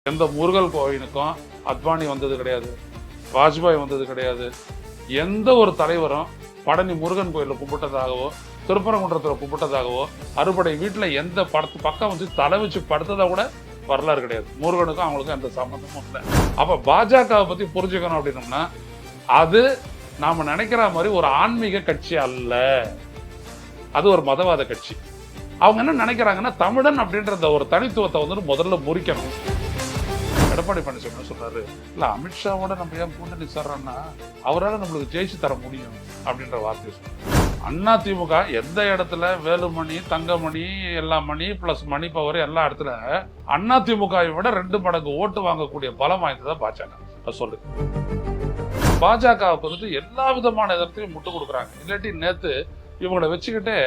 எந்த முருகல் கோயிலுக்கும் அத்வானி வந்தது கிடையாது, வாஜ்பாய் வந்தது கிடையாது. எந்த ஒரு தலைவரும் பழனி முருகன் கோயிலில் கும்பிட்டதாகவோ, திருப்பரங்குன்றத்தில் கும்பிட்டதாகவோ, அறுபடை வீட்டில் எந்த பக்கம் வந்து தலை வச்சு படுத்ததா கூட வரலாறு கிடையாது. முருகனுக்கும் அவங்களுக்கும் எந்த சம்பந்தமும் இல்லை. அப்போ பாஜகவை பற்றி புரிஞ்சுக்கணும் அப்படின்னோம்னா, அது நாம் நினைக்கிற மாதிரி ஒரு ஆன்மீக கட்சி அல்ல, அது ஒரு மதவாத கட்சி. அவங்க என்ன நினைக்கிறாங்கன்னா, தமிழன் அப்படின்ற ஒரு தனித்துவத்தை வந்து முதல்ல முறிக்கணும். எடப்பாடி பழனிசாமி சொல்றாரு, இல்ல அமித்ஷாவோட நம்ம ஏன் கூட்டணி சேர்றோம்னா அவரால் நம்மளுக்கு ஜெயிச்சு தர முடியும் அப்படின்ற வார்த்தையை சொல்றாரு. அதிமுக எந்த இடத்துல வேலுமணி, தங்கமணி, எல்லா மணி பிளஸ் மணி பவர் எல்லா இடத்துல அதிமுகவை விட 2 மடங்கு ஓட்டு வாங்கக்கூடிய பலம் வாய்ந்ததா பாஜக சொல்லு. பாஜகவுக்கு வந்துட்டு எல்லா விதமான இடத்தையும் முட்டு கொடுக்குறாங்க. இல்லாட்டி நேத்து இவங்களை வச்சுக்கிட்டே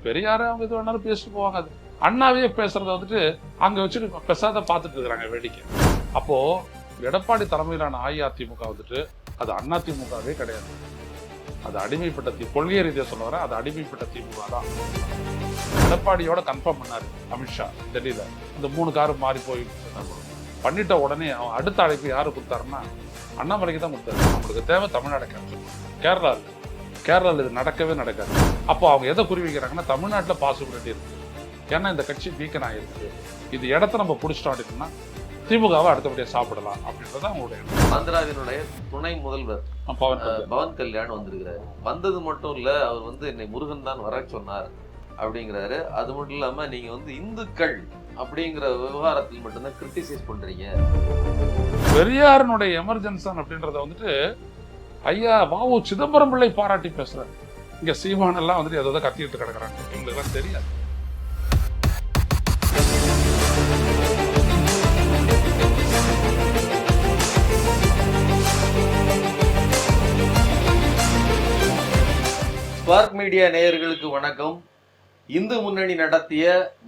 பெரியார அவங்க எது வேணாலும் பேசிட்டு போவாங்க. அது அண்ணாவே பேசுறத வந்துட்டு அங்க வச்சுட்டு பெசாத பார்த்துட்டு இருக்கிறாங்க வேடிக்கை. அப்போ எடப்பாடி தலைமையிலான அஇஅதிமுக வந்துட்டு அது அதிமுகவே கிடையாது, அது அடிமைப்பட்ட கொள்கை ரீதியாக சொல்ல வர அது அடிமைப்பட்ட திமுக தான். எடப்பாடியோட கன்ஃபார்ம் பண்ணாரு அமித்ஷா டெல்லியில, இந்த 3 காரு மாறி போய் பண்ணிட்ட உடனே அவன் அடுத்த அழைப்பு யாரு கொடுத்தாருன்னா அண்ணாமலைக்கு தான் கொடுத்தாரு. நம்மளுக்கு தேவை தமிழ்நாடு கேன்சல், கேரளாவில் இது நடக்கவே நடக்காது. அப்போ அவங்க எதை குறி வைக்கிறாங்கன்னா, தமிழ்நாட்டில் பாசிபிலிட்டி இருக்கு, ஏன்னா இந்த கட்சி வீக்கன் ஆகிருக்கு, இது இடத்த நம்ம பிடிச்சிட்டோம் அப்படின்னா திமுகவை அடுத்தபடியாக சாப்பிடலாம் அப்படின்றத அவங்களுடைய. ஆந்திராவினுடைய துணை முதல்வர் பவன் கல்யாண் வந்திருக்கிறாரு. வந்தது மட்டும் இல்ல, அவர் வந்து என்னை முருகன் தான் வர சொன்னார் அப்படிங்கிறாரு. அது மட்டும் இல்லாம நீங்க வந்து இந்துக்கள் அப்படிங்கிற விவகாரத்தில் மட்டும்தான் கிரிட்டிசைஸ் பண்றீங்க. பெரியாரனுடைய எமர்ஜென்சன் அப்படின்றத வந்துட்டு ஐயா வாவு சிதம்பரம் பிள்ளை பாராட்டி பேசுறாரு. இங்க சீமான் எல்லாம் வந்துட்டு ஏதோ கத்திட்டு கிடக்குறாங்க, இவங்களுக்கு எல்லாம் தெரியாது. ஸ்பார்க் மீடியா நேயர்களுக்கு வணக்கம். இந்து முன்னணி நடத்திய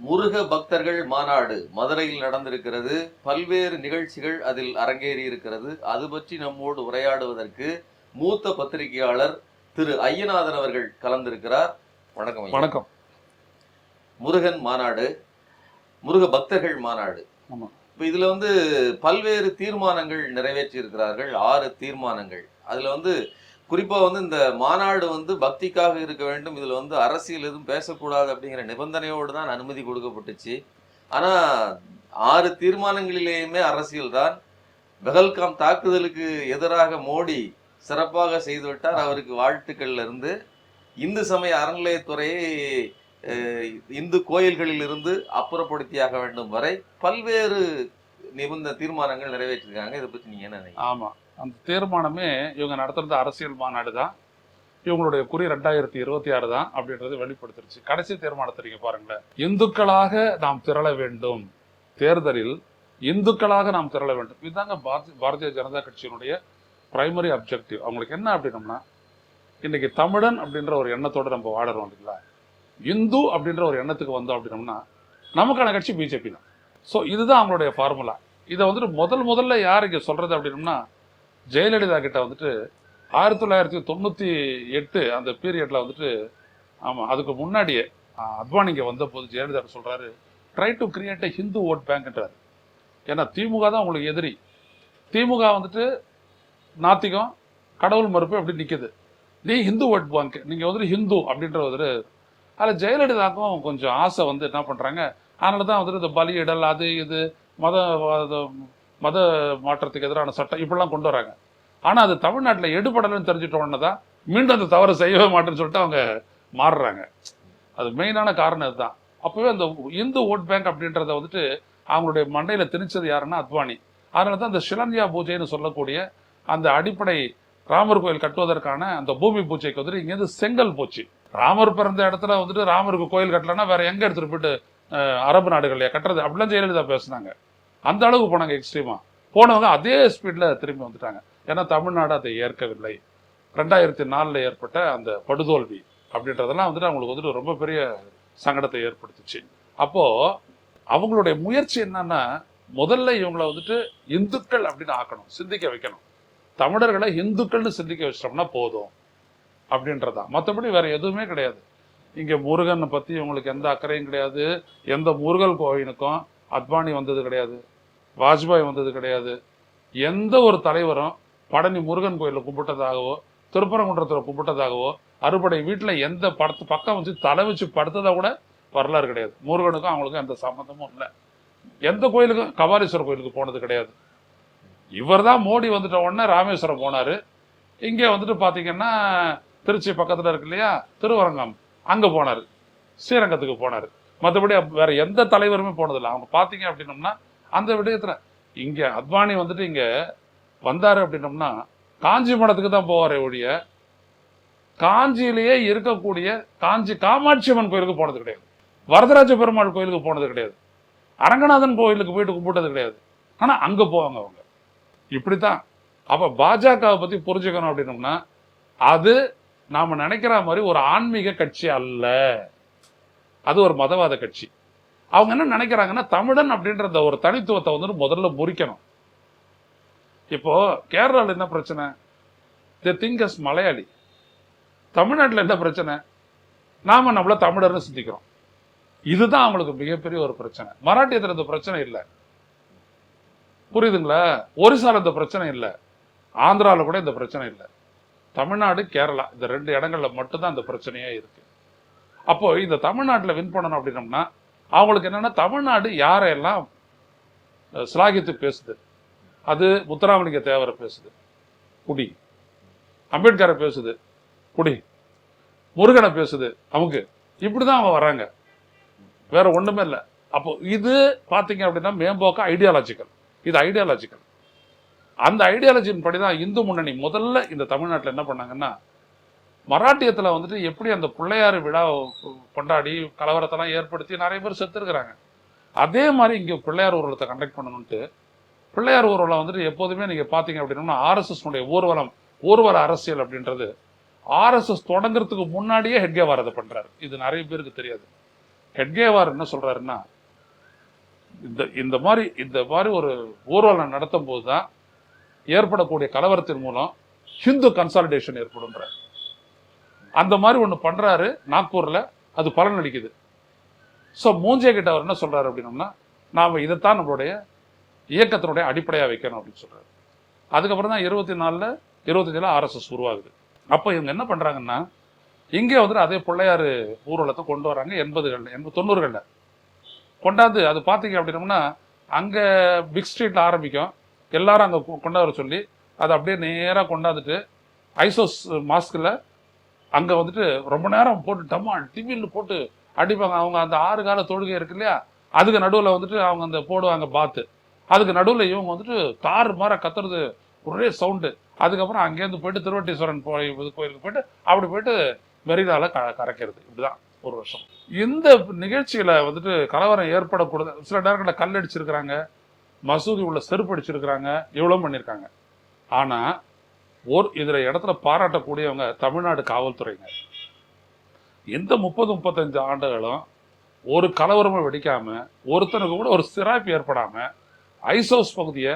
முருக பக்தர்கள் மாநாடு மதுரையில் நடந்திருக்கிறது. பல்வேறு நிகழ்ச்சிகள் அதில் அரங்கேறி இருக்கிறது. அது பற்றி நம்மோடு உரையாடுவதற்கு மூத்த பத்திரிகையாளர் திரு ஐயநாதன் அவர்கள் கலந்திருக்கிறார். வணக்கம். வணக்கம். முருகன் மாநாடு, முருக பக்தர்கள் மாநாடு, இப்ப இதுல வந்து பல்வேறு தீர்மானங்கள் நிறைவேற்றி இருக்கிறார்கள். 6 தீர்மானங்கள். அதுல வந்து குறிப்பா வந்து இந்த மாநாடு வந்து பக்திக்காக இருக்க வேண்டும், இதுல வந்து அரசியல் எதுவும் பேசக்கூடாது அப்படிங்கிற நிபந்தனையோடு தான் அனுமதி கொடுக்கப்பட்டுச்சு. ஆனா 6 தீர்மானங்களிலேயுமே அரசியல் தான். பெஹல்காம் தாக்குதலுக்கு எதிராக மோடி சிறப்பாக செய்துவிட்டார், அவருக்கு வாழ்த்துக்கள்ல இருந்து இந்து சமய அறநிலையத்துறையை இந்து கோயில்களில் இருந்து அப்புறப்படுத்தியாக வேண்டும் வரை பல்வேறு தீர்மானங்கள் நிறைவேற்றிருக்காங்க. இதை பத்தி நீங்க என்ன நினைக்கிறீங்க? ஆமா, அந்த தீர்மானமே இவங்க நடத்துறது அரசியல் மாநாடு தான், இவங்களுடைய குறி 2026 தான் அப்படின்றது வெளிப்படுத்திருச்சு. கடைசி தீர்மானத்தை நீங்க பாருங்களேன், இந்துக்களாக நாம் திரள வேண்டும், தேர்தலில் இந்துக்களாக நாம் திரள வேண்டும். இதுதாங்க பாரதிய ஜனதா கட்சியினுடைய பிரைமரி அப்ஜெக்டிவ். அவங்களுக்கு என்ன அப்படின்னம்னா, இன்னைக்கு தமிழன் அப்படின்ற ஒரு எண்ணத்தோடு நம்ம வாடுறோம் இல்லைங்களா, இந்து அப்படின்ற ஒரு எண்ணத்துக்கு வந்தோம் அப்படின்னம்னா நமக்கான கட்சி பிஜேபி தான். ஸோ இதுதான் அவங்களுடைய ஃபார்முலா. இதை வந்துட்டு முதல்ல யாருக்கு சொல்றது அப்படின்னம்னா, ஜெயலலிதா கிட்ட வந்துட்டு 1998 அந்த பீரியட்ல வந்துட்டு, ஆமா அதுக்கு முன்னாடியே அத்வானிங்க வந்த போது ஜெயலலிதா சொல்றாரு, try to create a Hindu vote பேங்க்ன்றாரு. ஏன்னா திமுக தான் உங்களுக்கு எதிரி. திமுக வந்துட்டு நாத்திகம், கடவுள் மறுப்பு அப்படி நிற்குது. நீ ஹிந்து ஓட் பேங்க், நீங்க வந்துட்டு ஹிந்து அப்படின்ற ஒரு அதில் ஜெயலலிதாக்கும் கொஞ்சம் ஆசை வந்து என்ன பண்றாங்க, அதனால தான் வந்துட்டு இந்த பலியிடல் அது இது மத மாற்றத்துக்கு எதிரான சட்டம் இப்படிலாம் கொண்டு வராங்க. ஆனால் அது தமிழ்நாட்டில் எடுபடலைன்னு தெரிஞ்சுட்ட உடனே தான் மீண்டும் அந்த தவறு செய்யவே மாட்டேன்னு சொல்லிட்டு அவங்க மாறுறாங்க. அது மெயினான காரணம் இதுதான். அப்போவே அந்த இந்து ஓட் பேங்க் அப்படின்றத வந்துட்டு அவங்களுடைய மண்டையில் திணிச்சது யாருன்னா அத்வானி. அதனால தான் அந்த ஷிலன்யா பூஜைன்னு சொல்லக்கூடிய அந்த அடிப்படை ராமர் கோயில் கட்டுவதற்கான அந்த பூமி பூஜைக்கு வந்துட்டு இங்கேருந்து செங்கல் போச்சு. ராமர் பிறந்த இடத்துல வந்துட்டு ராமருக்கு கோயில் கட்டலன்னா வேற எங்க எடுத்துட்டு போயிட்டு அரபு நாடுகள்லையா கட்டுறது அப்படிலாம் ஜெயலலிதா பேசுனாங்க. அந்த அளவுக்கு போனாங்க எக்ஸ்ட்ரீமா. போனவங்க அதே ஸ்பீட்ல திரும்பி வந்துட்டாங்க. ஏன்னா தமிழ்நாடு அதை ஏற்கவில்லை. 2004 ஏற்பட்ட அந்த படுதோல்வி அப்படின்றதெல்லாம் வந்துட்டு அவங்களுக்கு வந்துட்டு ரொம்ப பெரிய சங்கடத்தை ஏற்படுத்துச்சு. அப்போ அவங்களுடைய முயற்சி என்னன்னா, முதல்ல இவங்களை வந்துட்டு இந்துக்கள் அப்படின்னு ஆக்கணும், சிந்திக்க வைக்கணும். தமிழர்களை இந்துக்கள்னு சிந்திக்க வச்சிட்டோம்னா போதும் அப்படின்றதான். மற்றபடி வேற எதுவுமே கிடையாது. இங்க முருகனை பத்தி இவங்களுக்கு எந்த அக்கறையும் கிடையாது. எந்த முருகல் கோயிலுக்கும் அத்வானி வந்தது கிடையாது, வாஜ்பாய் வந்தது கிடையாது. எந்த ஒரு தலைவரும் பழனி முருகன் கோயிலில் கும்பிட்டதாகவோ, திருப்பரங்குன்றத்தில் கும்பிட்டதாகவோ, அறுபடை வீட்டில் எந்த பக்கம் வச்சு தலை வச்சு படுத்ததா கூட வரலாறு கிடையாது. முருகனுக்கும் அவங்களுக்கும் எந்த சம்மந்தமும் இல்லை. எந்த கோயிலுக்கும், கபாலீஸ்வரர் கோயிலுக்கு போனது கிடையாது. இவர் தான் மோடி வந்துட்ட உடனே ராமேஸ்வரம் போனார். இங்கே வந்துட்டு பார்த்தீங்கன்னா திருச்சி பக்கத்தில் இருக்கு இல்லையா, திருவரங்கம், அங்கே போனார். ஸ்ரீரங்கத்துக்கு போனார். மற்றபடி வேற எந்த தலைவருமே போனதில்லை. அவங்க பார்த்தீங்க அப்படின்னோம்னா அந்த விடயத்தில் இங்கே அத்வானி வந்துட்டு இங்கே வந்தார் அப்படின்னோம்னா காஞ்சி மடத்துக்கு தான் போவாரே ஒழிய காஞ்சியிலேயே இருக்கக்கூடிய காஞ்சி காமாட்சி அம்மன் கோயிலுக்கு போனது கிடையாது. வரதராஜ பெருமாள் கோயிலுக்கு போனது கிடையாது. அரங்கநாதன் கோயிலுக்கு போயிட்டு கும்பிட்டது கிடையாது. ஆனால் அங்கே போவாங்க அவங்க. இப்படித்தான். அப்போ பாஜகவை பற்றி புரிஞ்சுக்கணும் அப்படின்னோம்னா அது நாம் நினைக்கிற மாதிரி ஒரு ஆன்மீக கட்சி அல்ல. அது ஒரு மதவாத கட்சி. அவங்க என்ன நினைக்கிறாங்கன்னா தமிழன் அப்படின்ற ஒரு தனித்துவத்தை வந்துட்டு முதல்ல முறிக்கணும். இப்போ கேரளாவில் என்ன பிரச்சனை? தி திங்க் அஸ் மலையாளி. தமிழ்நாட்டில் என்ன பிரச்சனை? நாம நம்மள தமிழர்னு சிந்திக்கிறோம். இதுதான் அவங்களுக்கு மிகப்பெரிய ஒரு பிரச்சனை. மராட்டியத்தில் இந்த பிரச்சனை இல்லை, புரியுதுங்களா? ஒரிசால இந்த பிரச்சனை இல்லை, ஆந்திராவில் கூட இந்த பிரச்சனை இல்லை. தமிழ்நாடு, கேரளா இந்த 2 இடங்கள்ல மட்டும்தான் இந்த பிரச்சனையே இருக்கு. அப்போ இந்த தமிழ்நாட்டில் வின் பண்ணணும் அப்படின்னோம்னா அவங்களுக்கு என்னன்னா தமிழ்நாடு யாரையெல்லாம் சிலாகித்து பேசுது, அது முத்துராமலிங்க தேவரை பேசுது குடி, அம்பேத்கரை பேசுது குடி, முருகனை பேசுது அவங்க, இப்படிதான் அவங்க வராங்க, வேற ஒண்ணுமே இல்லை. அப்போ இது பாத்தீங்க அப்படின்னா மேம்போக்க ஐடியாலஜிக்கல். இது ஐடியாலஜிக்கல். அந்த ஐடியாலஜின் படிதான் இந்து முன்னணி முதல்ல இந்த தமிழ்நாட்டில் என்ன பண்ணாங்கன்னா மராட்டியத்தில் வந்துட்டு எப்படி அந்த பிள்ளையார் விழா கொண்டாடி கலவரத்தெல்லாம் ஏற்படுத்தி நிறைய பேர் செத்துருக்குறாங்க. அதே மாதிரி இங்கே பிள்ளையார் ஊர்வலத்தை கண்டக்ட் பண்ணணும்ட்டு பிள்ளையார் ஊர்வலம் வந்துட்டு எப்போதுமே நீங்கள் பார்த்தீங்க அப்படின்னா ஆர்எஸ்எஸ்னுடைய ஊர்வல அரசியல் அப்படின்றது ஆர்எஸ்எஸ் தொடங்குறதுக்கு முன்னாடியே ஹெட்கேவார் அதை பண்ணுறாரு. இது நிறைய பேருக்கு தெரியாது. ஹெட்கேவார் என்ன சொல்கிறாருன்னா இந்த மாதிரி ஒரு ஊர்வலம் நடத்தும் போது தான் ஏற்படக்கூடிய கலவரத்தின் மூலம் ஹிந்து கன்சாலிடேஷன் ஏற்படும்ன்றார். அந்த மாதிரி ஒன்று பண்ணுறாரு நாக்பூரில், அது பலன் அளிக்குது. ஸோ மூஞ்சே கிட்ட அவர் என்ன சொல்கிறாரு அப்படின்னோம்னா நாம் இதைத்தான் நம்மளுடைய இயக்கத்தினுடைய அடிப்படையாக வைக்கணும் அப்படின்னு சொல்கிறாரு. அதுக்கப்புறம் தான் 24 ஆர்எஸ்எஸ் உருவாகுது. அப்போ இவங்க என்ன பண்ணுறாங்கன்னா இங்கே வந்துட்டு அதே பிள்ளையார் ஊர்வலத்தை கொண்டு வராங்க 80களில் 90களில் கொண்டாந்து. அது பார்த்தீங்க அப்படின்னோம்னா அங்கே பிக் ஸ்ட்ரீட்டில் ஆரம்பிக்கும், எல்லாரும் அங்கே கொண்டாட சொல்லி அதை அப்படியே நேராக கொண்டாந்துட்டு ஐசோஸ் மாஸ்கில் அங்கே வந்துட்டு ரொம்ப நேரம் போட்டு டிவியில் போட்டு அடிப்பாங்க. அவங்க அந்த 6 கால தொழுகை இருக்கு இல்லையா, அதுக்கு நடுவில் வந்துட்டு அவங்க அந்த போடுவாங்க பாத்து, அதுக்கு நடுவில் இவங்க வந்துட்டு கார் மாதிரி கத்துறது ஒரே சவுண்டு. அதுக்கப்புறம் அங்கேருந்து போயிட்டு திருவட்டீஸ்வரன் கோயிலுக்கு போயிட்டு அப்படி போயிட்டு மெரினால கரைக்கிறது. இப்படிதான் ஒரு வருஷம். இந்த நிகழ்ச்சியில வந்துட்டு கலவரம் ஏற்படக்கூடாது. சில நேரங்களில் கல் அடிச்சிருக்கிறாங்க, மசூதி உள்ள செருப்பு அடிச்சிருக்கிறாங்க, இவ்வளவு பண்ணியிருக்காங்க. ஆனா இதுல இடத்துல பாராட்டக்கூடியவங்க தமிழ்நாடு காவல்துறைங்க. இந்த 30-35 ஆண்டுகளும் ஒரு கலவரமும் வெடிக்காம, ஒருத்தனுக்கு கூட ஒரு சிராய்ப்பு ஏற்படாம ஐசோஸ் பகுதியை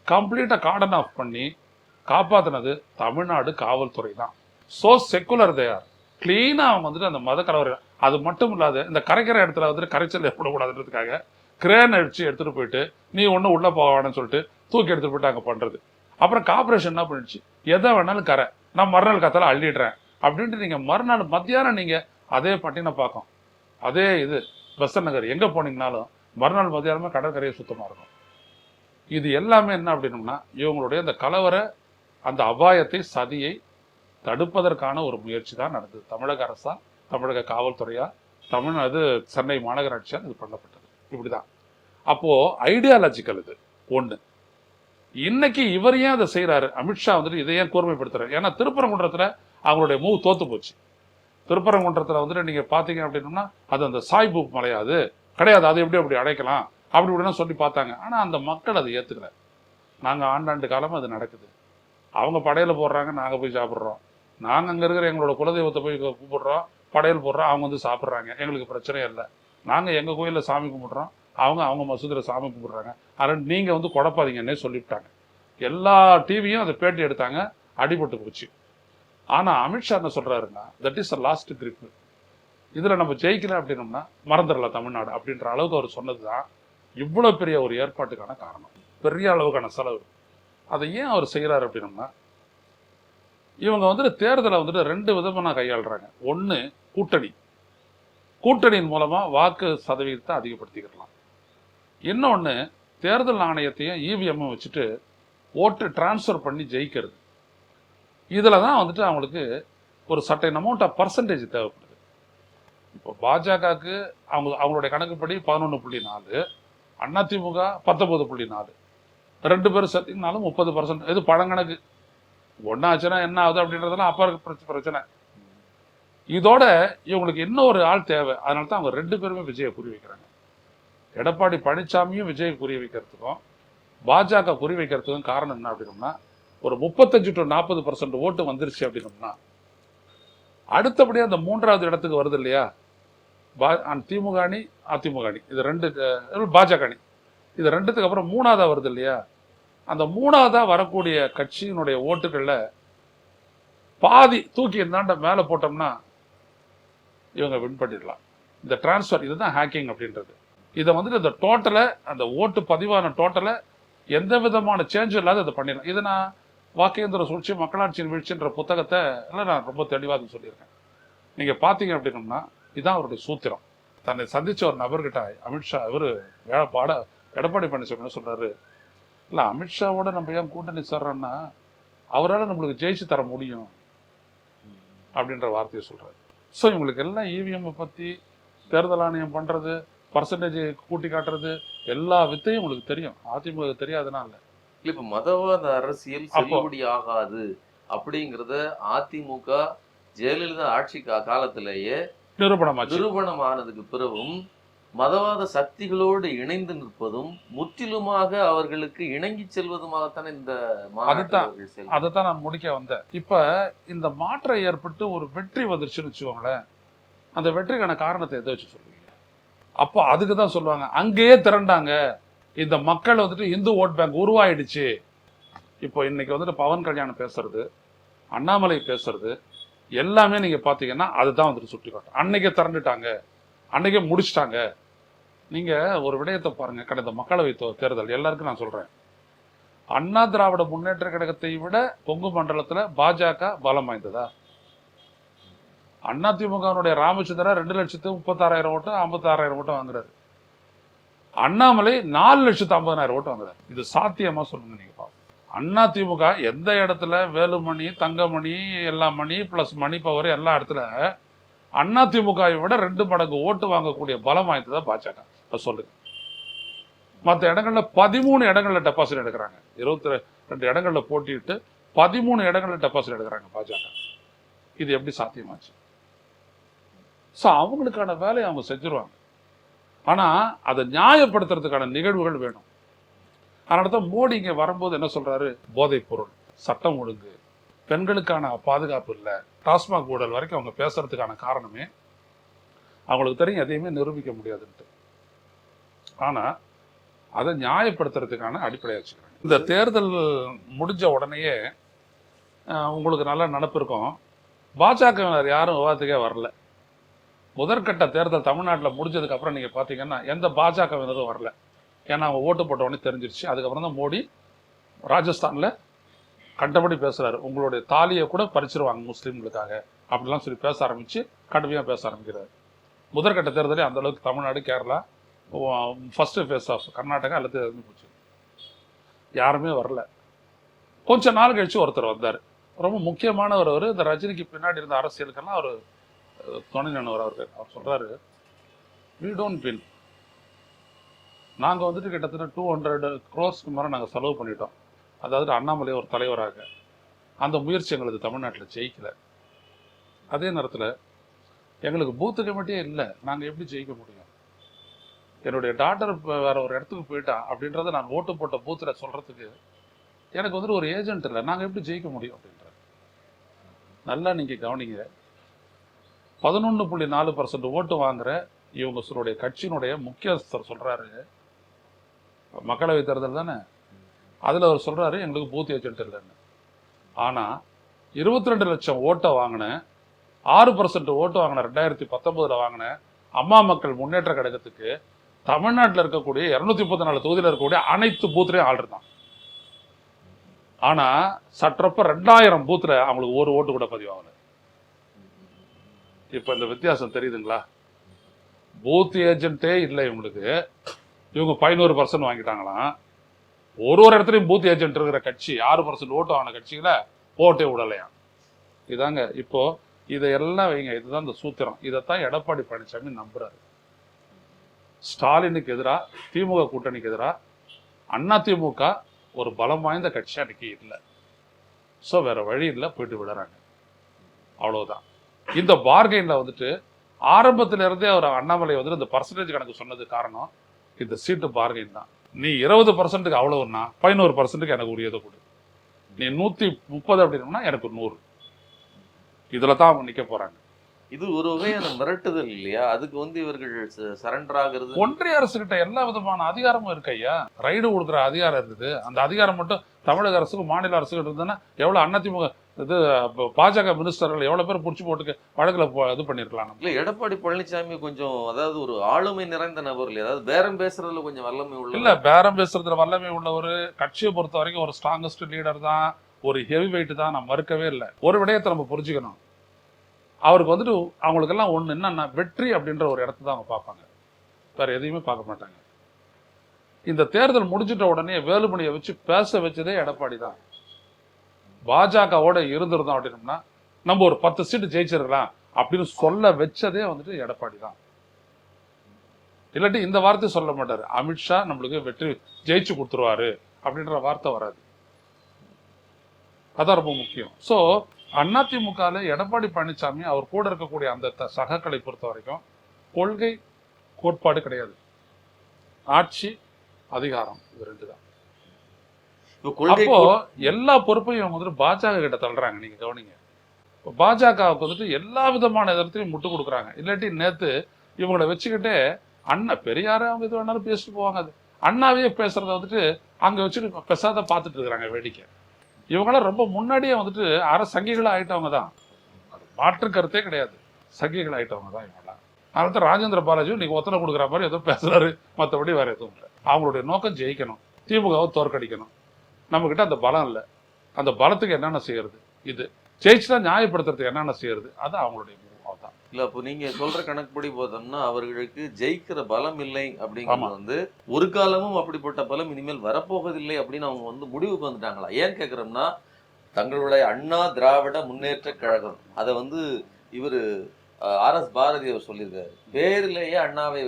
கம்ப்ளீட்டா கார்டன் ஆஃப் பண்ணி காப்பாத்தினது தமிழ்நாடு காவல்துறை தான். சோ செக்குலர் தேயார் கிளீனா அவங்க வந்துட்டு அந்த மத கலவரம். அது மட்டும் இல்லாத இந்த கரைக்கிற இடத்துல வந்துட்டு கரைச்சல் ஏற்படக்கூடாதுன்றதுக்காக கிரேன் அடிச்சு எடுத்துட்டு போயிட்டு நீ ஒன்னும் உள்ள போவான்னு சொல்லிட்டு தூக்கி எடுத்துட்டு போயிட்டு அங்க பண்றது. அப்புறம் கார்பரேஷன் என்ன பண்ணிடுச்சு, எதை வேணாலும் கரை, நான் மறுநாள் கத்தால அள்ளிடுறேன் அப்படின்ட்டு நீங்க மறுநாள் மத்தியானம் நீங்க அதே பட்டினப்பாக்கம், அதே இது பெசன்ட் நகர் எங்க போனீங்கனாலும் மறுநாள் மத்தியானமே கடற்கரையை சுத்தமா இருக்கும். இது எல்லாமே என்ன அப்படின்னோம்னா இவங்களுடைய அந்த கலவர அந்த அபாயத்தை சதியை தடுப்பதற்கான ஒரு முயற்சி தான் நடந்தது. தமிழக அரசா, தமிழக காவல்துறையா, தமிழ்நாடு சென்னை மாநகராட்சியா இது பண்ணப்பட்டது. இப்படிதான். அப்போ ஐடியாலஜிக்கல் இது ஒண்ணு. இன்னைக்கு இவர் ஏன் அதை செய்யறாரு, அமித்ஷா வந்துட்டு இதை ஏன் கூர்மைப்படுத்துறாரு? ஏன்னா திருப்பரங்குன்றத்துல அவங்களுடைய மூவ் தோத்து போச்சு. திருப்பரங்குன்றத்துல வந்துட்டு நீங்க பாத்தீங்க அப்படின்னா அது அந்த சாய்பு மலையாது கிடையாது, அதை எப்படி அப்படி அடைக்கலாம் அப்படி இப்படின்னு சொல்லி பார்த்தாங்க. ஆனா அந்த மக்கள் அதை ஏத்துக்கல. நாங்க ஆண்டாண்டு காலமா அது நடக்குது. அவங்க படையில போடுறாங்க, நாங்க போய் சாப்பிட்றோம். நாங்க அங்க இருக்கிற எங்களோட குலதெய்வத்தை போய் கூப்பிடுறோம், படையல் போடுறோம், அவங்க வந்து சாப்பிட்றாங்க, எங்களுக்கு பிரச்சனை இல்லை. நாங்க எங்க கோயில்ல சாமி கும்பிடுறோம், அவங்க மசூதியில சாமி கும்பிடுறாங்க. அதனால நீங்க வந்து குழப்பாதீங்கன்னே சொல்லிவிட்டாங்க. எல்லா டிவியும் அதை பேட்டி எடுத்தாங்க, அடிபட்டு போச்சு. ஆனா அமித்ஷா என்ன சொல்றாருன்னா that is the last grip, இதுல நம்ம ஜெயிக்கல அப்படின்னோம்னா மறந்துடலாம் தமிழ்நாடு அப்படின்ற அளவுக்கு அவர் சொன்னதுதான் இவ்வளவு பெரிய ஒரு ஏற்பாட்டுக்கான காரணம். பெரிய அளவுக்கான செலவு. அதை ஏன் அவர் செய்கிறார் அப்படின்னம்னா, இவங்க வந்துட்டு தேர்தலை வந்துட்டு 2 விதமாக கையாளுறாங்க. ஒன்று கூட்டணி, கூட்டணியின் மூலமாக வாக்கு சதவீதத்தை அதிகப்படுத்திக்கலாம். இன்னொன்று தேர்தல் ஆணையத்தையும் இவிஎம்மும் வச்சுட்டு ஓட்டு டிரான்ஸ்ஃபர் பண்ணி ஜெயிக்கிறது. இதில் தான் வந்துட்டு அவங்களுக்கு ஒரு சர்டைன் அமௌண்ட் ஆஃப் பர்சன்டேஜ் தேவைப்படுது. இப்போ பாஜகவுக்கு அவங்களுடைய கணக்குப்படி 11.4, அதிமுக 19.4, 2 பேரும் சேர்த்திங்கனாலும் 30%. இது பழங்கணக்கு. ஒன்றாச்சுன்னா என்ன ஆகுது அப்படின்றதெல்லாம் அப்போ இருக்க பிரச்சனை. இதோட இவங்களுக்கு இன்னொரு ஆள் தேவை. அதனால தான் அவங்க 2 பேருமே விஜயை குறி வைக்கிறாங்க. எடப்பாடி பழனிசாமியும் விஜயை குறி வைக்கிறதுக்கும் பாஜக குறி வைக்கிறதுக்கும் காரணம் என்ன அப்படின்னோம்னா, ஒரு 35 to 40% ஓட்டு வந்துருச்சு அப்படின்னோம்னா, அடுத்தபடியாக அந்த 3வது இடத்துக்கு வருது இல்லையா, திமுக அணி அதிமுக அணி, இது 2 பாஜக அணி, இது 2த்துக்கு அப்புறம் 3வதா வருது இல்லையா, அந்த 3வதா வரக்கூடிய கட்சியினுடைய ஓட்டுகளில் பாதி தூக்கி இருந்தாண்ட மேலே போட்டோம்னா இவங்க வின் பண்ணிடலாம். இந்த டிரான்ஸ்ஃபர், இதுதான் ஹேக்கிங் அப்படின்றது. இதை வந்துட்டு இந்த டோட்டலை, அந்த ஓட்டு பதிவான டோட்டலை எந்த விதமான சேஞ்சும் இல்லாத இதை பண்ணிடலாம். இதை நான் வாக்கேந்திர சூழ்ச்சி மக்களாட்சியின் வீழ்ச்சின்ற புத்தகத்தை நான் ரொம்ப தெளிவாக சொல்லியிருக்கேன். நீங்கள் பார்த்தீங்க அப்படின்னோம்னா இதுதான் அவருடைய சூத்திரம். தன்னை சந்தித்த ஒரு நபர்கிட்ட அமித்ஷா எடப்பாடி பழனிசாமி சொல்கிறாரு, இல்லை அமித்ஷாவோட நம்ம ஏன் கூட்டணி சேர்றோன்னா அவரால் நம்மளுக்கு ஜெயிச்சு தர முடியும் அப்படின்ற வார்த்தையை சொல்கிறாரு. ஸோ இவங்களுக்கு எல்லாம் இவிஎம்மை பற்றி, தேர்தல் ஆணையம் பண்ணுறது, பர்சன்டேஜ் கூட்டி காட்டுறது, எல்லா வித்தையும் உங்களுக்கு தெரியும். அதிமுக தெரியாதுனால இல்லை. இப்போ மதவாத அரசியல் செல்லுபடி ஆகாது அப்படிங்கிறத அதிமுக ஜெயலலிதா ஆட்சி காலத்திலேயே நிரூபணம் ஆனதுக்கு பிறகும் மதவாத சக்திகளோடு இணைந்து நிற்பதும் முற்றிலுமாக அவர்களுக்கு இணங்கி செல்வதுமாகத்தானே இந்த அதைத்தான் நான் முடிக்க வந்தேன். இப்ப இந்த மாற்றம் ஏற்பட்டு ஒரு வெற்றி வந்துருச்சுன்னு வச்சுக்கோங்களேன், அந்த வெற்றிக்கான காரணத்தை எதை வச்சு சொல்லுவீங்க? அப்போ அதுக்கு தான் சொல்லுவாங்க, அங்கேயே திரண்டாங்க இந்த மக்கள் வந்துட்டு இந்து ஓட் பேங்க் உருவாயிடுச்சு. இப்போ இன்னைக்கு வந்துட்டு பவன் கல்யாணம் பேசுறது, அண்ணாமலை பேசுறது எல்லாமே நீங்க பாத்தீங்கன்னா அதுதான் வந்துட்டு சுட்டி காட்டும். அன்னைக்கே திரண்டுட்டாங்க, அன்னைக்கே முடிச்சிட்டாங்க. நீங்க ஒரு விடயத்தை பாருங்க, கடந்த மக்களவை தேர்தல் எல்லாருக்கும் நான் சொல்றேன், அண்ணா திராவிட முன்னேற்ற கழகத்தை விட கொங்கு மண்டலத்துல பாஜக பலம் வாய்ந்ததா? அதிமுகவுடைய ராமச்சந்திரன் 2,36,000 ஓட்டு 56,000 ஓட்டு வாங்குறாரு. அண்ணாமலை 4,50,000 ஓட்டு வாங்குறாரு. இது சாத்தியமா சொல்லுங்க நீங்க பாப்போம். அதிமுக எந்த இடத்துல வேலுமணி, தங்கமணி, எல்லா மணி பிளஸ் மணி பவர் எல்லா இடத்துல அதிமுகவை விட 2 மடங்கு ஓட்டு வாங்கக்கூடிய பலம் வாய்ந்ததா பாஜக? சொல்லுங்க. மற்ற இடங்கள்ல 13 இடங்கள்ல டெபாசிட் எடுக்கிறாங்க. 22 இடங்கள்ல போட்டிட்டு 13 இடங்கள்ல டெபாசிட் எடுக்கிறாங்க பாஜக. இது எப்படி சாத்தியமாச்சு? ஸோ அவங்களுக்கான வேலையை அவங்க செஞ்சிருவாங்க. ஆனா அதை நியாயப்படுத்துறதுக்கான நிகழ்வுகள் வேணும். அதனால தான் மோடி இங்கே வரும்போது என்ன சொல்றாரு, போதைப் பொருள், சட்டம் ஒழுங்கு, பெண்களுக்கான பாதுகாப்பு இல்லை, டாஸ்மாக் ஊழல் வரைக்கும் அவங்க பேசுறதுக்கான காரணமே அவங்களுக்கு தெரியும் எதையுமே நிரூபிக்க முடியாதுன்ட்டு. ஆனா அதை நியாயப்படுத்துறதுக்கான அடிப்படையாக வச்சுக்கிறாங்க. இந்த தேர்தல் முடிஞ்ச உடனேயே உங்களுக்கு நல்ல நினப்பு இருக்கும், பாஜகவினர் யாரும் விவாதத்துக்கே வரல. முதற்கட்ட தேர்தல் தமிழ்நாட்டில் முடிஞ்சதுக்கு அப்புறம் நீங்க பார்த்தீங்கன்னா எந்த பாஜகவினரும் வரல. ஏன்னா அவங்க ஓட்டு போட்ட உடனே தெரிஞ்சிருச்சு. அதுக்கப்புறம் தான் மோடி ராஜஸ்தான்ல கண்டபடி பேசுறாரு, உங்களுடைய தாலியை கூட பறிச்சிருவாங்க முஸ்லீம்களுக்காக அப்படிலாம் சொல்லி பேச ஆரம்பிச்சு கடுமையாக பேச ஆரம்பிக்கிறாரு. முதற்கட்ட தேர்தலே அந்த அளவுக்கு Tamil Nadu, Kerala, first phase of Karnataka எல்லாத்தையும் இறந்து போச்சு. யாருமே வரல. கொஞ்ச நாள் கழிச்சு ஒருத்தர் வந்தார், ரொம்ப முக்கியமானவர். அவர் இந்த ரஜினிக்கு பின்னாடி இருந்த அரசியலுக்கெல்லாம் அவர் துணை நின்றவர். அவர் சொல்றாரு, we don't win. நாங்கள் வந்துட்டு கிட்டத்தட்ட 200 crores மேலே நாங்கள் செலவு பண்ணிட்டோம். அதாவது அண்ணாமலை ஒரு தலைவராக அந்த முயற்சி எங்களுக்கு தமிழ்நாட்டில் ஜெயிக்கல. அதே நேரத்தில் எங்களுக்கு பூத்து கமிட்டியே இல்லை, நாங்கள் எப்படி ஜெயிக்க முடியும்? என்னுடைய டாக்டர் வேற ஒரு இடத்துக்கு போயிட்டா அப்படின்றத நான் ஓட்டு போட்ட பூத்தில் சொல்றதுக்கு எனக்கு வந்துட்டு ஒரு ஏஜென்ட் இல்லை, நாங்கள் எப்படி ஜெயிக்க முடியும் அப்படின்ற. நல்லா நீங்கள் கவனிங்க, 11.4% ஓட்டு வாங்குற இவங்களுடைய கட்சியினுடைய முக்கியஸ்தர் சொல்றாரு, மக்களவை தேர்தல் தானே, அதில் அவர் சொல்றாரு எங்களுக்கு பூத் ஏஜென்ட் இல்லைன்னு. ஆனால் 22 லட்சம் ஓட்டை வாங்கின, 6% ஓட்டு வாங்கின 2019 வாங்கின அம்மா மக்கள் முன்னேற்ற கழகத்துக்கு தமிழ்நாட்டில் இருக்கக்கூடிய 234 தொகுதியில் இருக்கக்கூடிய அனைத்து பூத்துலையும் ஆள் இருந்தான். ஆனா சற்றப்ப 2000 பூத்துல அவங்களுக்கு ஒரு ஓட்டு கூட பதிவாகல. இப்ப இந்த வித்தியாசம் தெரியுதுங்களா? பூத் ஏஜென்ட்டே இல்லை இவங்களுக்கு. இவங்க 11% வாங்கிட்டாங்களாம். ஒரு இடத்துலையும் பூத் ஏஜென்ட் இருக்கிற கட்சி 6% ஓட்டு வாங்கின கட்சியில ஓட்டே விடலையாம். இதாங்க இப்போ இதையெல்லாம் வைங்க. இதுதான் இந்த சூத்திரம். இதைத்தான் எடப்பாடி பழனிசாமி நம்புறாரு. ஸ்டாலினுக்கு எதிராக, திமுக கூட்டணிக்கு எதிராக அதிமுக ஒரு பலம் வாய்ந்த கட்சி அன்னைக்கு இல்லை. ஸோ வேற வழி இல்லை, போயிட்டு விடுறாங்க. அவ்வளவுதான். இந்த பார்கெயின்ல வந்துட்டு ஆரம்பத்துல இருந்தே அவர் அண்ணாமலை வந்துட்டு இந்த பர்சன்டேஜ் கணக்கு சொன்னது காரணம் இந்த சீட்டு பார்கெயின் தான். நீ 20%க்கு அவ்வளவுன்னா 11%க்கு எனக்கு உரியதை கொடு. நீ 130 அப்படின்னா எனக்கு 100. இதுல தான் அவங்க நிக்க போறாங்க. இது ஒரு வகையான மிரட்டுதல் இல்லையா? அதுக்கு வந்து இவர்கள் சரண்டர் ஆகிறது. ஒன்றிய அரசு கிட்ட எல்லா விதமான அதிகாரமும் இருக்கு ஐயா. ரைடு கொடுக்குற அதிகாரம் இருக்குது. அந்த அதிகாரம் மட்டும் தமிழக அரசுக்கு, மாநில அரசுக்கு இருந்ததுன்னா எவ்வளவு அதிமுக இது பாஜக மினிஸ்டர்கள் எவ்வளவு பேர் புடிச்சு போட்டு வழக்குல இது பண்ணிருக்கலாம். இல்ல, எடப்பாடி பழனிசாமி கொஞ்சம் அதாவது ஒரு ஆளுமை நிறைந்த நபர் இல்லையா? அதாவது பேரம் பேசுறதுல கொஞ்சம் வல்லமை உள்ள. இல்ல, பேரம் பேசுறதுல வல்லமை உள்ள ஒரு கட்சியை பொறுத்த வரைக்கும் ஒரு ஸ்ட்ராங்கஸ்ட் லீடர் தான், ஒரு ஹெவி வெயிட் தான். நான் மறுக்கவே இல்லை. ஒரு விடயத்தை நம்ம புரிஞ்சுக்கணும். அவருக்கு வந்துட்டு அவங்களுக்கெல்லாம் ஒண்ணு என்னன்னா, வெற்றி அப்படின்ற ஒரு இடத்த தான் அவங்க பார்ப்பாங்க. வேற எதையுமே பார்க்க மாட்டாங்க. இந்த தேர்தல் முடிஞ்சிட்ட உடனே வேலுமணியை வச்சு பேச வச்சதே எடப்பாடி தான். பாஜகவோட இருந்திருந்தோம் அப்படின்னம்னா நம்ம ஒரு 10 சீட்டு ஜெயிச்சிருக்கலாம் அப்படின்னு சொல்ல வச்சதே வந்துட்டு எடப்பாடி தான். இல்லாட்டி இந்த வார்த்தை சொல்ல மாட்டாரு. அமித்ஷா நம்மளுக்கு வெற்றி ஜெயிச்சு கொடுத்துருவாரு அப்படின்ற வார்த்தை வராது. அதான் ரொம்ப முக்கியம். ஸோ அதிமுகல எடப்பாடி பழனிசாமி அவர் கூட இருக்கக்கூடிய அந்த சகக்களை பொறுத்த வரைக்கும் கொள்கை கோட்பாடு கிடையாது. ஆட்சி, அதிகாரம், இது ரெண்டு தான். அப்போ எல்லா பொறுப்பையும் இவங்க வந்துட்டு பாஜக கிட்ட தள்ளுறாங்க. நீங்க கவனிங்க. பாஜகவுக்கு வந்துட்டு எல்லா விதமான இடத்துலையும் முட்டு கொடுக்குறாங்க. இல்லாட்டி நேத்து இவங்களை வச்சுக்கிட்டே அண்ணா பெரியார அவங்க இது வேணாலும் பேசிட்டு போவாங்க. அது அண்ணாவே பேசுறத வந்துட்டு அங்க வச்சுட்டு பெசாத பார்த்துட்டு இருக்கிறாங்க வேடிக்கை. இவங்களாம் ரொம்ப முன்னாடியே வந்துட்டு சங்கிகளா ஆயிட்டவங்க தான். அது மாற்று கருத்தே கிடையாது. சங்கிகள் ஆயிட்டவங்க தான் இவங்களாம். அதனால ராஜேந்திர பாலாஜி இன்னைக்கு ஒத்தனை கொடுக்குற மாதிரி ஏதோ பேசுறாரு, மற்றபடி வேற எதுவும் இல்லை. அவங்களுடைய நோக்கம் ஜெயிக்கணும், திமுகவை தோற்கடிக்கணும். நம்ம கிட்ட அந்த பலம் இல்லை. அந்த பலத்துக்கு என்னென்ன செய்யறது, இது ஜெயிச்சுதான் நியாயப்படுத்துறதுக்கு என்னென்ன செய்யறது, அது அவங்களுடைய முடிவு தான். இல்ல, அப்போ நீங்க சொல்ற கணக்குப்படி பார்த்தோம்னா அவர்களுக்கு ஜெயிக்கிற பலம் இல்லை அப்படிங்கிறது வந்து ஒரு காலமும் அப்படிப்பட்ட பலம் இனிமேல் வரப்போவதில்லை அப்படின்னு அவங்க வந்து முடிவுக்கு வந்துட்டாங்களா? ஏன் கேட்கிறோம்னா, தங்களுடைய அண்ணா திராவிட முன்னேற்ற கழகம் அதை வந்து இவர் RS பாரதி அவர் சொல்லியிருக்காரு. பேரிலேயே அண்ணாவை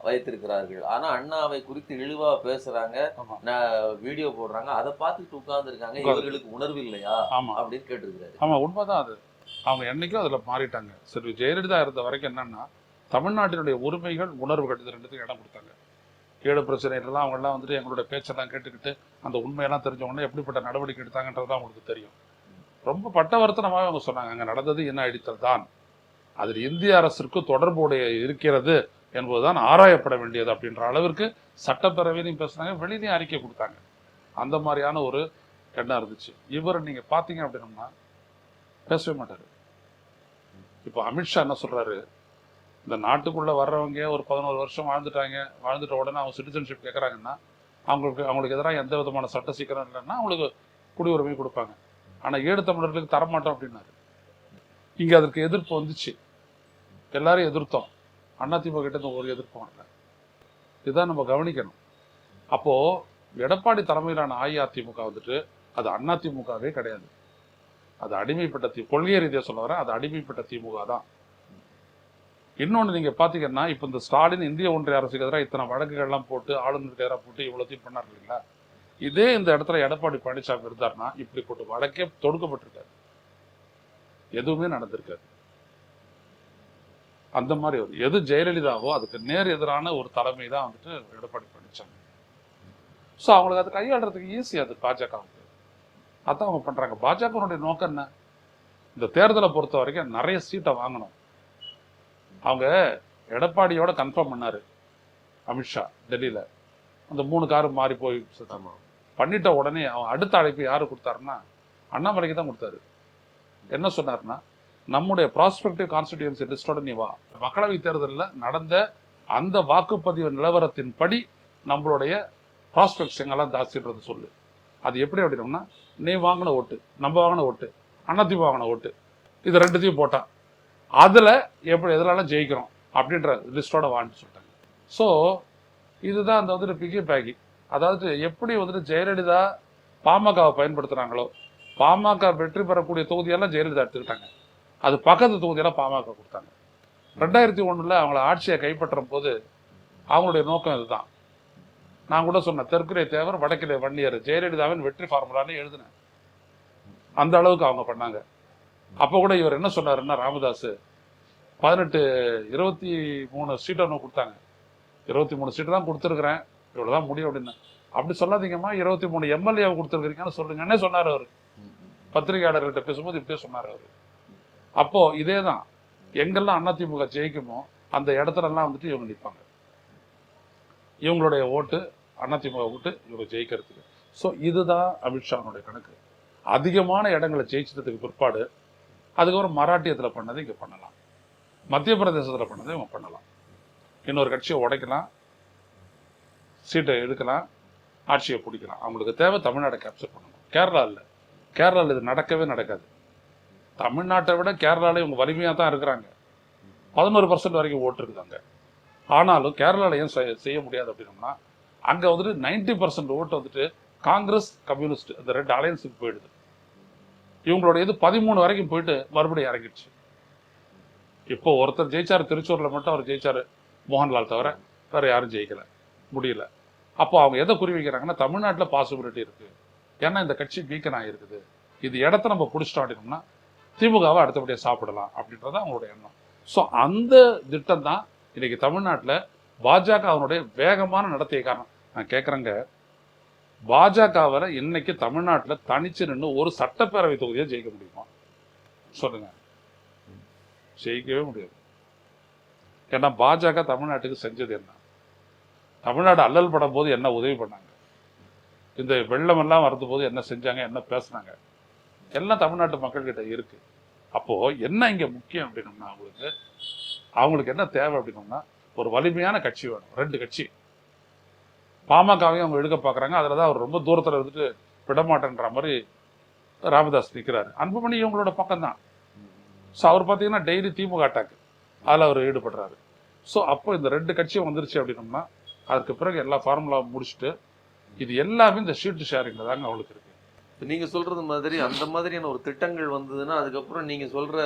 வைத்திருக்கிறார்கள். ஆனா அண்ணாவை குறித்து இழிவா பேசுறாங்க, வீடியோ போடுறாங்க, அதை பார்த்துட்டு உட்கார்ந்து இருக்காங்க. இவர்களுக்கு உணர்வு இல்லையா அப்படின்னு கேட்டிருக்காரு. ஆமா, உண்மைதான் அது. அவங்க என்னைக்கும் அதுல மாறிட்டாங்க. சரி, ஜெயலலிதா இருந்த வரைக்கும் என்னன்னா, தமிழ்நாட்டினுடைய உரிமைகள், உணர்வுகள் இது ரெண்டுத்துக்கும் இடம் கொடுத்தாங்க. ஏழு பிரச்சனைகள்லாம் அவங்க எல்லாம் வந்துட்டு எங்களுடைய பேச்செல்லாம் கேட்டுக்கிட்டு அந்த உண்மையெல்லாம் தெரிஞ்சவொடனே எப்படிப்பட்ட நடவடிக்கை எடுத்தாங்கன்றதுதான் அவங்களுக்கு தெரியும். ரொம்ப பட்டவர்த்தனமாக அவங்க சொன்னாங்க, அங்க நடந்தது என்ன அடித்தல் தான், அதில் இந்திய அரசிற்கு தொடர்புடைய இருக்கிறது என்பதுதான் ஆராயப்பட வேண்டியது அப்படின்ற அளவிற்கு சட்டப்பேரவையிலையும் பேசுனாங்க, வெளியிலையும் அறிக்கை கொடுத்தாங்க. அந்த மாதிரியான ஒரு எண்ணம் இருந்துச்சு. இவர் நீங்க பாத்தீங்க அப்படின்னம்னா பேசவே மாட்டாரு. இப்போ அமித்ஷா என்ன சொல்றாரு, இந்த நாட்டுக்குள்ள வர்றவங்க ஒரு 11 வருஷம் வாழ்ந்துட்ட உடனே அவங்க சிட்டிசன்ஷிப் கேட்கறாங்கன்னா அவங்களுக்கு எதிராக எந்த விதமான சட்ட சீக்கிரம் இல்லைன்னா அவங்களுக்கு குடியுரிமை கொடுப்பாங்க. ஆனா ஈழ தமிழர்களுக்கு தரமாட்டோம் அப்படின்னாரு. இங்க அதற்கு எதிர்ப்பு வந்துச்சு, எல்லாரும் எதிர்த்தோம். அதிமுக கிட்ட ஒரு எதிர்ப்பும் இல்லை. இதுதான் நம்ம கவனிக்கணும். அப்போ எடப்பாடி தலைமையிலான அஇஅதிமுக வந்துட்டு அது அதிமுகவே கிடையாது. அது அடிமைப்பட்ட கொள்கை ரீதியாக சொல்ல வரேன், அது அடிமைப்பட்ட திமுக தான். இன்னொன்று நீங்க பாத்தீங்கன்னா, இப்போ இந்த ஸ்டாலின் இந்திய ஒன்றிய அரசுக்கு எதிராக இத்தனை வழக்குகள்லாம் போட்டு ஆளுநருக்கு எதிராக போட்டு இவ்வளோத்தையும் பண்ணார் இல்லைங்களா? இதே இந்த இடத்துல எடப்பாடி பழனிசாமி இருந்தார்னா இப்படி போட்டு வழக்கே தொடுக்கப்பட்டிருக்காரு, எதுவுமே நடந்திருக்காரு. அந்த மாதிரி ஒரு எது ஜெயலலிதாவோ அதுக்கு நேர் எதிரான ஒரு தலைமை தான் வந்துட்டு எடப்பாடி பழனிசாமி. ஸோ அவங்களுக்கு அது கையாளுறதுக்கு ஈஸி. அது பாஜகவுக்கு அதான் அவங்க பண்றாங்க. பாஜகனுடைய நோக்கம் என்ன, இந்த தேர்தலை பொறுத்த வரைக்கும் நிறைய சீட்டை வாங்கணும். அவங்க எடப்பாடியோட கன்ஃபார்ம் பண்ணாரு அமித்ஷா டெல்லியில, அந்த 3 காரு மாறி போய் பண்ணிட்ட உடனே அவன் அடுத்த அழைப்பு யாரு கொடுத்தாருன்னா அண்ணாமலைக்கு தான் கொடுத்தாரு. என்ன சொன்னாருன்னா, நம்முடைய ப்ராஸ்பெக்டிவ் கான்ஸ்டிடியூன்சி லிஸ்டோட நீ வா, மக்களவை தேர்தலில் நடந்த அந்த வாக்குப்பதிவு நிலவரத்தின்படி நம்மளுடைய ப்ராஸ்பெக்ட்ஸ் எங்கெல்லாம் ஜாஸ்தின்றது சொல்லு. அது எப்படி அப்படின்னோம்னா, நீ வாங்கின ஓட்டு, நம்ம வாங்கின ஓட்டு, அதிமுக வாங்கின ஓட்டு, இது ரெண்டுத்தையும் போட்டான் அதில் எப்படி எதிலெல்லாம் ஜெயிக்கிறோம் அப்படின்ற லிஸ்டோட வாங்கிட்டு சொல்லிட்டாங்க. ஸோ இதுதான் அந்த வந்துட்டு பிகி பேக்கி. அதாவது எப்படி வந்துட்டு ஜெயலலிதா பாமகவை பயன்படுத்துகிறாங்களோ, பாமக வெற்றி பெறக்கூடிய தொகுதியெல்லாம் ஜெயலலிதா எடுத்துக்கிட்டாங்க, அது பக்கத்து தொகுதியெல்லாம் பாமக கொடுத்தாங்க. 2001 அவங்கள ஆட்சியை கைப்பற்றும் போது அவங்களுடைய நோக்கம் இதுதான். நான் கூட சொன்னேன், தெற்குலே தேவர் வடக்கிலே வன்னியர், ஜெயலலிதாவின் வெற்றி ஃபார்முலான்னு எழுதினேன். அந்த அளவுக்கு அவங்க பண்ணாங்க. அப்போ கூட இவர் என்ன சொன்னாருன்னா, ராமதாஸ் 23 சீட்டை ஒன்று கொடுத்தாங்க, 23 சீட்டு தான் கொடுத்துருக்குறேன், இவ்வளோதான் முடியும் அப்படின்னா. அப்படி சொல்லாதீங்கம்மா, 23 எம்எல்ஏவை கொடுத்துருக்கிறீங்கன்னு சொல்லுங்கன்னே சொன்னார் அவர். பத்திரிகையாளர்கள்ட்ட பேசும்போது இப்படியே சொன்னார் அவர். அப்போ இதே தான், எங்கெல்லாம் அதிமுக ஜெயிக்குமோ அந்த இடத்துலலாம் வந்துட்டு இவங்க நிற்பாங்க. இவங்களுடைய ஓட்டு, அதிமுக ஓட்டு இவங்க ஜெயிக்கிறதுக்கு. ஸோ இதுதான் அமித்ஷானுடைய கணக்கு. அதிகமான இடங்களை ஜெயிச்சதுக்கு பிற்பாடு அதுக்கப்புறம் மராட்டியத்தில் பண்ணதை இங்கே பண்ணலாம், மத்திய பிரதேசத்தில் பண்ணதை இவங்க பண்ணலாம், இன்னொரு கட்சியை உடைக்கலாம், சீட்டை எடுக்கலாம், ஆட்சியை பிடிக்கலாம். அவங்களுக்கு தேவை தமிழ்நாட்டை கேப்சர் பண்ணணும். கேரளாவில் இது நடக்கவே நடக்காது. தமிழ்நாட்டை விட கேரளாவில் இவங்க வலிமையாக தான் இருக்கிறாங்க. 11% வரைக்கும் ஓட்டு இருக்குதாங்க. ஆனாலும் கேரளாவில் ஏன் செய்ய முடியாது அப்படின்னோம்னா, அங்கே வந்துட்டு 90% ஓட்டு வந்துட்டு காங்கிரஸ், கம்யூனிஸ்ட் இந்த 2 அலையன்ஸுக்கு போயிடுது. இவங்களுடைய இது 13 வரைக்கும் போயிட்டு மறுபடியும் இறங்கிடுச்சு. இப்போ ஒருத்தர் ஜெயிச்சார், திருச்சூரில் மட்டும் அவர் ஜெயிச்சார், மோகன்லால் தவிர வேறு யாரும் ஜெயிக்கல, முடியல. அப்போ அவங்க எதை குறி வைக்கிறாங்கன்னா, தமிழ்நாட்டில் பாசிபிலிட்டி இருக்குது, ஏன்னா இந்த கட்சி வீக்கன் ஆகிருக்குது, இது இடத்த நம்ம பிடிச்சிட்டோம் அப்படின்னோம்னா திமுகவை அடுத்தபடியாக சாப்பிடலாம் அப்படின்றது அவங்களோட எண்ணம். ஸோ அந்த திட்டம் தான் இன்னைக்கு தமிழ்நாட்டில் பாஜக அவனுடைய வேகமான நடத்திய காரணம். நான் கேட்குறேங்க, பாஜகவில் இன்னைக்கு தமிழ்நாட்டில் தனிச்சு நின்று ஒரு சட்டப்பேரவை தொகுதியை ஜெயிக்க முடியுமா சொல்லுங்க? ஜெயிக்கவே முடியாது. ஏன்னா பாஜக தமிழ்நாட்டுக்கு செஞ்சது என்ன? தமிழ்நாடு அல்லல் படும் போது என்ன உதவி பண்ணாங்க, இந்த வெள்ளமெல்லாம் வரது போது என்ன செஞ்சாங்க, என்ன பேசுனாங்க, எல்லாம் தமிழ்நாட்டு மக்கள்கிட்ட இருக்கு. அப்போ என்ன இங்க முக்கியம் அப்படின்னோம்னா, அவங்களுக்கு என்ன தேவை அப்படின்னோம்னா, ஒரு வலிமையான கட்சி வேணும். 2 கட்சி, பாமகவையும் அவங்க எடுக்க பார்க்குறாங்க. அதில் தான் அவர் ரொம்ப தூரத்தில் இருந்துட்டு விடமாட்டேன்ற மாதிரி ராமதாஸ் நிற்கிறாரு. அன்புமணி இவங்களோட பக்கம் தான். ஸோ அவர் பார்த்தீங்கன்னா டெய்லி திமுக அட்டாக், அதில் அவர் ஈடுபடுறாரு. ஸோ அப்போ இந்த 2 கட்சியும் வந்துருச்சு அப்படின்னோம்னா, அதுக்கு பிறகு எல்லா ஃபார்முலாவும் முடிச்சுட்டு இது எல்லாமே இந்த ஷீட் ஷேரிங்கில் தாங்க அவங்களுக்கு இருக்கு. நீங்க சொல்றது மாதிரி அந்த மாதிரியான ஒரு திட்டங்கள் வந்ததுன்னா, அதுக்கப்புறம் நீங்க சொல்ற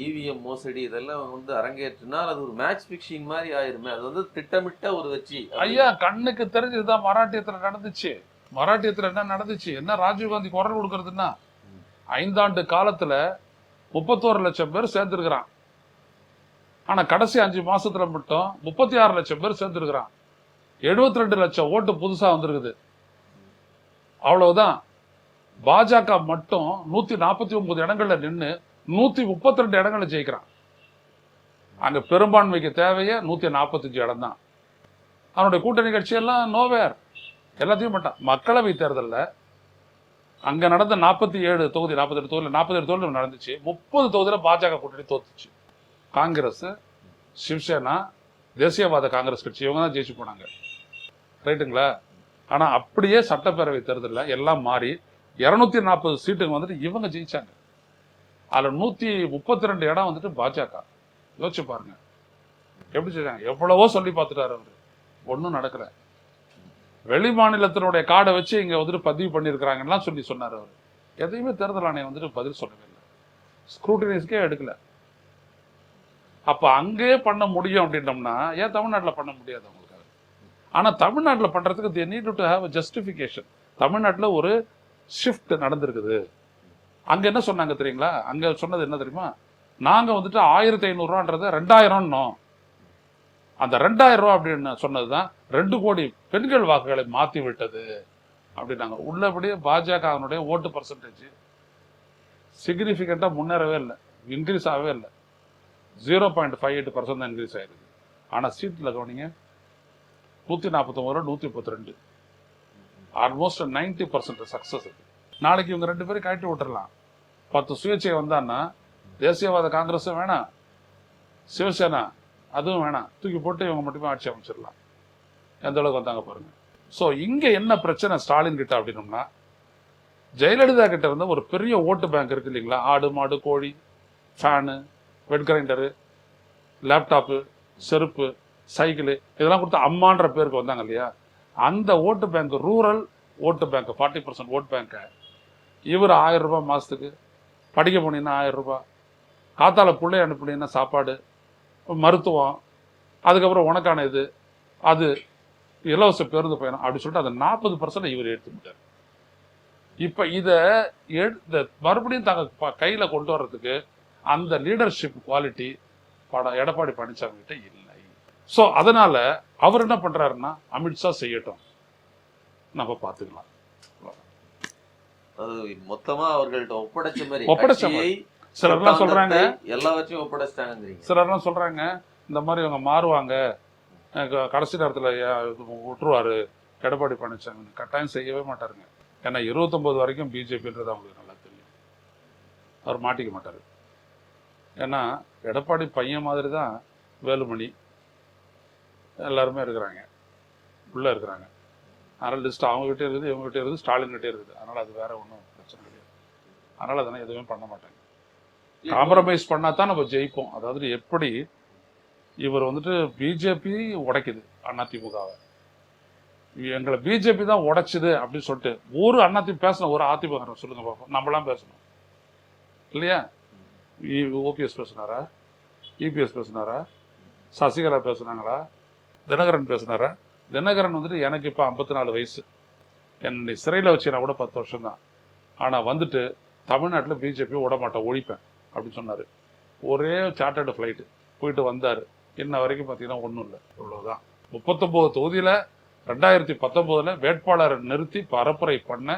இவிஎம் மோசடி இதெல்லாம் வந்து அரங்கேற்றினால் அது ஒரு மேட்ச் பிக்சிங் மாதிரி ஆயிருமே. அது வந்து திட்டமிட்ட ஒரு வச்சு. ஐயா, கண்ணுக்கு தெரிஞ்சதுதான் மராட்டியத்துல நடந்துச்சு. மராட்டியத்துல என்ன நடந்துச்சு, என்ன ராஜீவ்காந்தி குரல் கொடுக்கறதுன்னா, 5 ஆண்டு காலத்துல 31 லட்சம் பேர் சேர்ந்துருக்கிறான். ஆனா கடைசி 5 மாசத்துல மட்டும் 36 லட்சம் பேர் சேர்ந்துருக்கிறான். 72 லட்சம் ஓட்டு புதுசா வந்திருக்குது. அவ்வளவுதான். பாஜக மட்டும் 149 இடங்கள்ல நின்று 132 இடங்கள்ல ஜெயிக்கிறான். அங்க பெரும்பான்மைக்கு தேவையே 145 இடம் தான். அவனுடைய கூட்டணி கட்சியெல்லாம் நோவேர், எல்லாத்தையும் மாட்டான். மக்களவை தேர்தலில் அங்க நடந்த 47 தொகுதி, 47 தொகுதியில் 47 தொகுதியில் நடந்துச்சு. 30 தொகுதியில் பாஜக கூட்டணி தோத்துச்சு. காங்கிரஸ், சிவசேனா, தேசியவாத காங்கிரஸ் கட்சி இவங்க தான் ஜெயிச்சு போனாங்க, ரைட்டுங்களா? ஆனா அப்படியே சட்டப்பேரவை தேர்தலில் எல்லாம் மாறி 240 சீட்டுங்க வந்துட்டு இவங்க ஜெயிச்சாங்க. அதுல 132 இடம் வந்துட்டு பாஜக. யோசிச்சு பாருங்க எப்படி செய்றாங்க. எவ்வளவோ சொல்லி பார்த்துட்டாரு அவரு, ஒன்றும் நடக்கல. வெளி மாநிலத்தினுடைய கார்டை வச்சு இங்க வந்துட்டு பதிவு பண்ணியிருக்கிறாங்கன்னா சொல்லி சொன்னார் அவர். எதையுமே தேர்தல் ஆணையம் வந்துட்டு பதில் சொல்லவே இல்லை, ஸ்க்ரூட்டினைஸ்க்கே எடுக்கல. அப்ப அங்கேயே பண்ண முடியும் அப்படின்னோம்னா ஏன் தமிழ்நாட்டில் பண்ண முடியாது அவங்களுக்கு? ஆனா தமிழ்நாட்டில் பண்றதுக்கு they need to have a justification. தமிழ்நாட்டில் ஒரு ஷிஃப்ட் நடந்திருக்குது. அங்க என்ன சொன்னாங்க தெரியுங்களா? அங்க சொன்னது என்ன தெரியுமா? நாங்க வந்துட்டு 1500 ரூபான்றத 2000. அந்த 2000 ரூபா அப்படின்னு சொன்னதுதான் 2 கோடி பெண்கள் வாக்குகளை மாத்தி விட்டது அப்படின்னாங்க. உள்ளபடியே பாஜக அவனுடைய ஓட்டு பர்சன்டேஜ் சிக்னிஃபிகண்டா முன்னேறவே இல்லை, இன்க்ரீஸ் ஆகவே இல்லை. 0.58% தான் இன்க்ரீஸ் ஆயிருக்கு. ஆனா சீட்ல கவனிங்க, 149, 132, ஆல்மோஸ்ட் 90% சக்சஸ் இருக்கு. நாளைக்கு இவங்க 2 பேரும் கழட்டி விட்டுறலாம். 10 சுயேட்சை வந்தான்னா தேசியவாத காங்கிரஸும் வேணாம், சிவசேனா அதுவும் வேணாம், தூக்கி போட்டு இவங்க மட்டுமே ஆட்சி அமைச்சிடலாம். எந்த அளவுக்கு வந்தாங்க பாருங்க. ஸோ இங்கே என்ன பிரச்சனை ஸ்டாலின் கிட்ட அப்படின்னோம்னா, ஜெயலலிதா கிட்ட இருந்த ஒரு பெரிய ஓட்டு பேங்க் இருக்கு இல்லைங்களா, ஆடு மாடு கோழி ஃபேனு வெட் கிரைண்டரு லேப்டாப்பு செருப்பு சைக்கிளு இதெல்லாம் கொடுத்து அம்மான்ற பேருக்கு வந்தாங்க இல்லையா, அந்த ஓட்டு பேங்க் ரூரல் ஓட்டு பேங்க் 40% ஓட்டு பேங்கை இவர் 1000 ரூபாய் மாதத்துக்கு, படிக்க போனீங்கன்னா 1000 ரூபாய், காத்தால பிள்ளை அனுப்புனீங்கன்னா சாப்பாடு மருத்துவம், அதுக்கப்புறம் உனக்கான இது அது இலவச பேருந்து பயணம் அப்படி சொல்லிட்டு அந்த 40% இவர் எடுத்துக்கிட்டார். இப்போ இதை மறுபடியும் தாங்க கையில் கொண்டு வர்றதுக்கு அந்த லீடர்ஷிப் குவாலிட்டி எடப்பாடி பழனிசாமி கிட்ட இல்லை. ஸோ அதனால அவர் என்ன பண்றாருன்னா, அமித்ஷா செய்யட்டும், நம்ம பார்த்துக்கலாம். அது மொத்தமா அவர்கள்ட்ட ஒப்படைச்ச மாதிரி சிலர்லாம் சொல்றாங்க, எல்லாவற்றையும் ஒப்படைச்சிட்டாங்க. சிலர்லாம் சொல்றாங்க இந்த மாதிரி இவங்க மாறுவாங்க, கடைசி நேரத்தில் விட்டுருவாரு எடப்பாடி பழனிசாமி. கட்டாயம் செய்யவே மாட்டாருங்க. ஏன்னா 29 வரைக்கும் பிஜேபின்றது அவங்களுக்கு நல்லா தெரியும். அவர் மாட்டிக்க மாட்டார். ஏன்னா எடப்பாடி பையன் மாதிரி தான் வேலுமணி எல்லாருமே இருக்கிறாங்க, உள்ளே இருக்கிறாங்க. அதனால் லிஸ்ட் அவங்ககிட்ட இருக்குது, இவங்ககிட்ட இருக்குது, ஸ்டாலின் கிட்டே இருக்குது. அதனால் அது வேற ஒன்றும் பிரச்சனை கிடையாது. அதனால் அதெல்லாம் எதுவுமே பண்ண மாட்டாங்க. காம்ப்ரமைஸ் பண்ணால் தான் நம்ம ஜெயிப்போம். அதாவது எப்படி இவர் வந்துட்டு பிஜேபி உடைக்குது அதிமுகவை, எங்களை பிஜேபி தான் உடைச்சுது அப்படின்னு சொல்லிட்டு ஒரு அதிமுக பேசணும், ஒரு அதிமுக சொல்லுங்க பார்ப்போம். நம்மளாம் பேசணும் இல்லையா? ஓபிஎஸ் பேசினாரா, இபிஎஸ் பேசினாரா, சசிகலா பேசுனாங்களா, தினகரன் பேசினாரா? தினகரன் வந்துட்டு எனக்கு இப்போ 54 வயசு, என்னை சிறையில் வச்சுனா கூட 10 வருஷம் தான், ஆனால் வந்துட்டு தமிழ்நாட்டில் பிஜேபி விட மாட்டேன், ஒழிப்பேன் அப்படின்னு சொன்னார். ஒரே சார்ட்டர்டு ஃப்ளைட்டு போயிட்டு வந்தார். இன்ன வரைக்கும் பார்த்தீங்கன்னா ஒன்றும் இல்லை. இவ்வளோதான். 39 தொகுதியில் 2019 வேட்பாளரை நிறுத்தி பரப்புரை பண்ண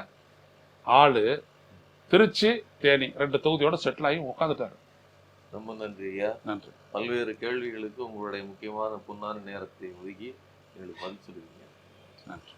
ஆளு திருச்சி தேனி 2 தொகுதியோட செட்டில் ஆகி உட்காந்துட்டாரு. ரொம்ப நன்றி ஐயா. நன்றி. பல்வேறு கேள்விகளுக்கு உங்களுடைய முக்கியமான பொன்னான நேரத்தை ஒதுக்கி எங்களுக்கு பதில் சொல்லுவீங்க. நன்றி.